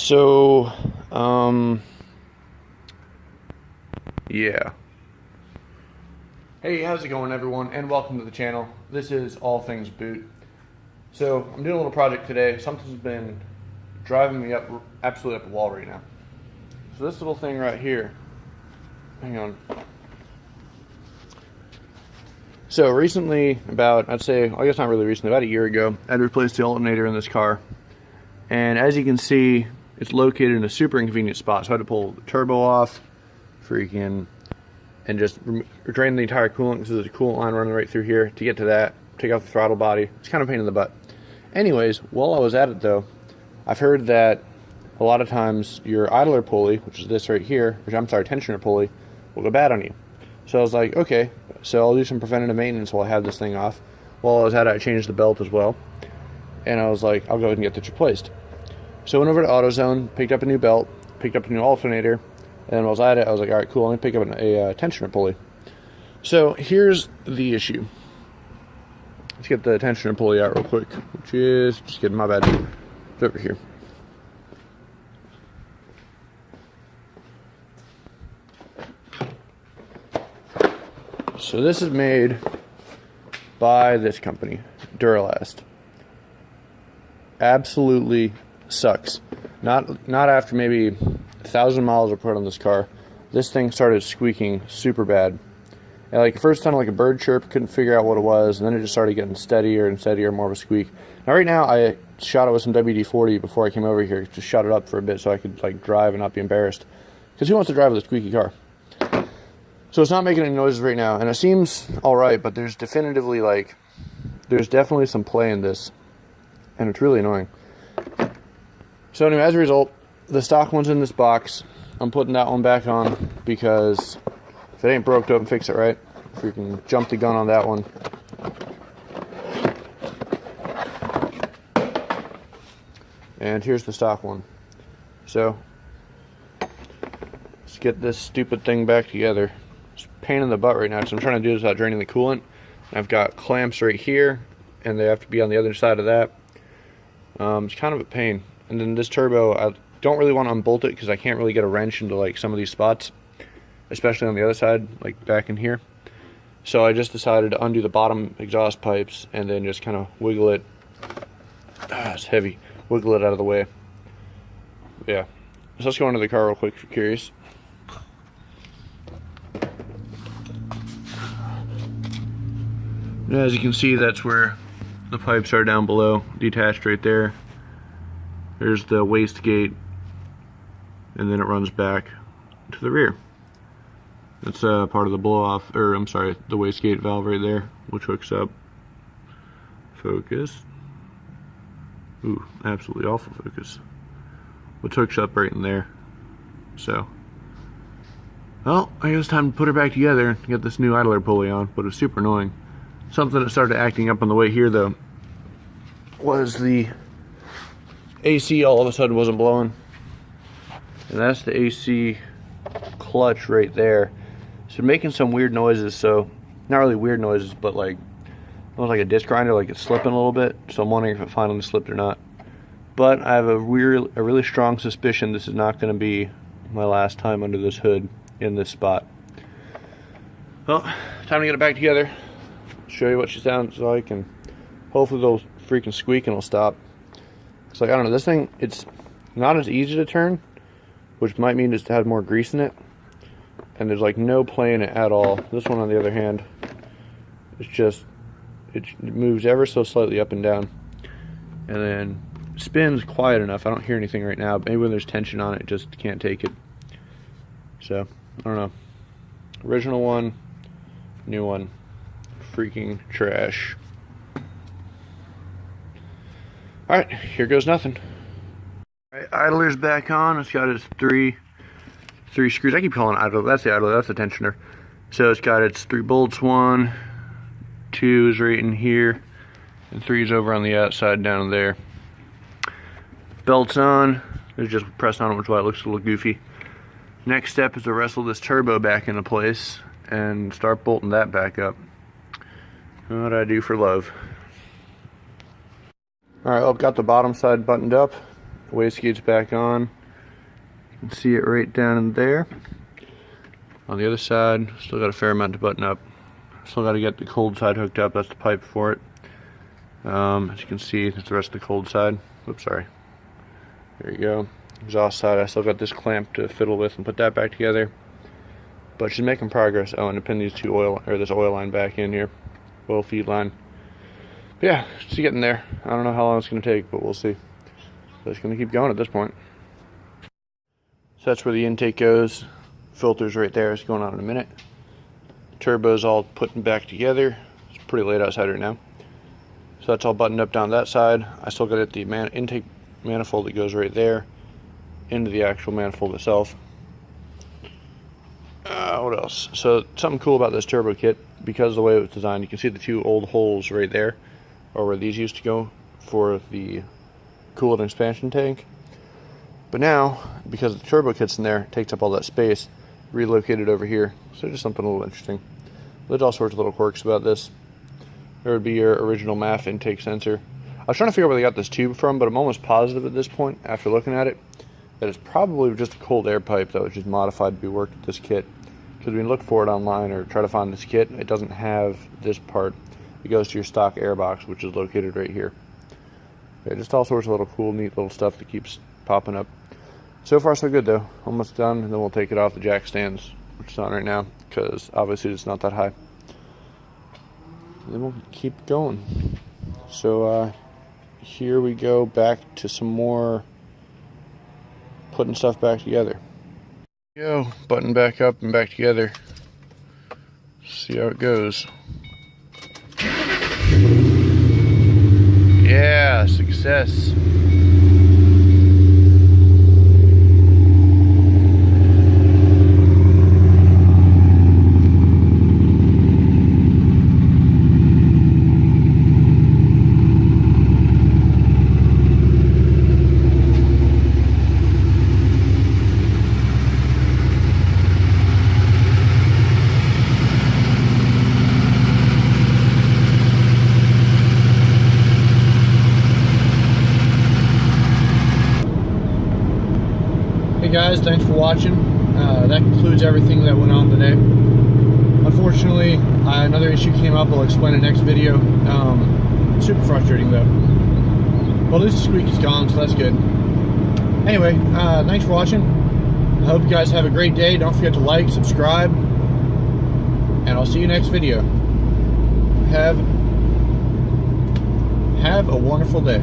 So, yeah. Hey, how's it going, everyone? And welcome to the channel. This is All Things Boot. So, I'm doing a little project today. Something's been driving me up, absolutely up the wall right now. So this little thing right here, hang on. So recently, I guess not really recently, about a year ago, I'd replaced the alternator in this car. And as you can see, it's located in a super inconvenient spot. So I had to pull the turbo off, and just drain the entire coolant, because there's a coolant line running right through here. To get to that, take off the throttle body. It's kind of a pain in the butt. Anyways, while I was at it though, I've heard that a lot of times your idler pulley, which is this right here, tensioner pulley, will go bad on you. So I was like, okay, so I'll do some preventative maintenance while I have this thing off. While I was at it, I changed the belt as well. And I was like, I'll go ahead and get this replaced. So I went over to AutoZone, picked up a new belt, picked up a new alternator, and while I was at it, I was like, all right, cool, let me pick up a tensioner pulley. So here's the issue. Let's get the tensioner pulley out real quick, which is, just kidding, my bad. It's over here. So this is made by this company, Duralast. Absolutely sucks. Not after maybe 1,000 miles are put on this car. This thing started squeaking super bad. And like first sounded like a bird chirp, couldn't figure out what it was, and then it just started getting steadier and steadier, more of a squeak. Now right now I shot it with some WD-40 before I came over here, just shut it up for a bit so I could like drive and not be embarrassed. Because who wants to drive with a squeaky car? So it's not making any noises right now, and it seems alright, but there's definitely some play in this, and it's really annoying. So anyway, as a result, the stock one's in this box. I'm putting that one back on, because if it ain't broke, don't fix it, right? Freaking jump the gun on that one. And here's the stock one. So, let's get this stupid thing back together. It's a pain in the butt right now, because I'm trying to do this without draining the coolant. I've got clamps right here, and they have to be on the other side of that. It's kind of a pain. And then this turbo, I don't really want to unbolt it, because I can't really get a wrench into like some of these spots, especially on the other side, like back in here. So I just decided to undo the bottom exhaust pipes and then just kind of wiggle it. It's heavy. Wiggle it out of the way. Yeah. So let's go into the car real quick if you're curious. As you can see, that's where the pipes are down below, detached right there. There's the wastegate, and then it runs back to the rear. That's part of the blow-off, or I'm sorry, the wastegate valve right there, which hooks up. Focus. Ooh, absolutely awful focus. Which hooks up right in there. So, well, I guess it's time to put her back together and get this new idler pulley on, but it's super annoying. Something that started acting up on the way here, though, was the AC all of a sudden wasn't blowing. And that's the AC clutch right there. So making some weird noises, so not really weird noises, but like almost like a disc grinder, like it's slipping a little bit. So I'm wondering if it finally slipped or not. But I have a really strong suspicion this is not going to be my last time under this hood in this spot. Well, time to get it back together. Show you what she sounds like, and hopefully they'll freaking squeak and it'll stop. It's like, I don't know, this thing, it's not as easy to turn, which might mean just to have more grease in it, and there's like no play in it at all. This one, on the other hand, it's just, it moves ever so slightly up and down, and then spins quiet enough. I don't hear anything right now, but maybe when there's tension on it, it just can't take it. So I don't know. Original one, new one, freaking trash. Alright, here goes nothing. Alright, idler's back on. It's got its three screws. I keep calling it idler. That's the idler, that's the tensioner. So it's got its 3 bolts. 1, 2 is right in here, and 3 is over on the outside down there. Belt's on. It's just pressed on it, which is why it looks a little goofy. Next step is to wrestle this turbo back into place and start bolting that back up. What I do for love. Alright, well, I've got the bottom side buttoned up. Wastegate's back on. You can see it right down in there. On the other side, still got a fair amount to button up. Still got to get the cold side hooked up. That's the pipe for it. As you can see, that's the rest of the cold side. Oops, sorry. There you go. Exhaust side, I still got this clamp to fiddle with and put that back together. But she's making progress. Oh, and to pin these this oil line back in here. Oil feed line. But yeah, she's getting there. I don't know how long it's going to take, but we'll see. So it's going to keep going at this point. So that's where the intake goes. Filter's right there. It's going on in a minute. Turbo's all putting back together. It's pretty late outside right now. So that's all buttoned up down that side. I still got the intake manifold that goes right there into the actual manifold itself. What else? So something cool about this turbo kit, because of the way it was designed, you can see the two old holes right there, or where these used to go for the coolant expansion tank. But now, because the turbo kit's in there, it takes up all that space, relocated over here. So just something a little interesting. There's all sorts of little quirks about this. There would be your original MAF intake sensor. I was trying to figure out where they got this tube from, but I'm almost positive at this point, after looking at it, that it's probably just a cold air pipe that was just modified to be worked with this kit. Because when you look for it online or try to find this kit, it doesn't have this part. It goes to your stock air box, which is located right here. Yeah, just all sorts of little cool, neat little stuff that keeps popping up. So far so good though. Almost done, and then we'll take it off the jack stands, which is on right now, because obviously it's not that high. And then we'll keep going. So here we go back to some more putting stuff back together. Go, button back up and back together. See how it goes. Yeah, success. Guys, thanks for watching. That concludes everything that went on today. Unfortunately, another issue came up. I'll explain in the next video. Super frustrating though. Well, at least the squeak is gone, so that's good. Anyway, thanks for watching. I hope you guys have a great day. Don't forget to like, subscribe, and I'll see you next video. Have a wonderful day.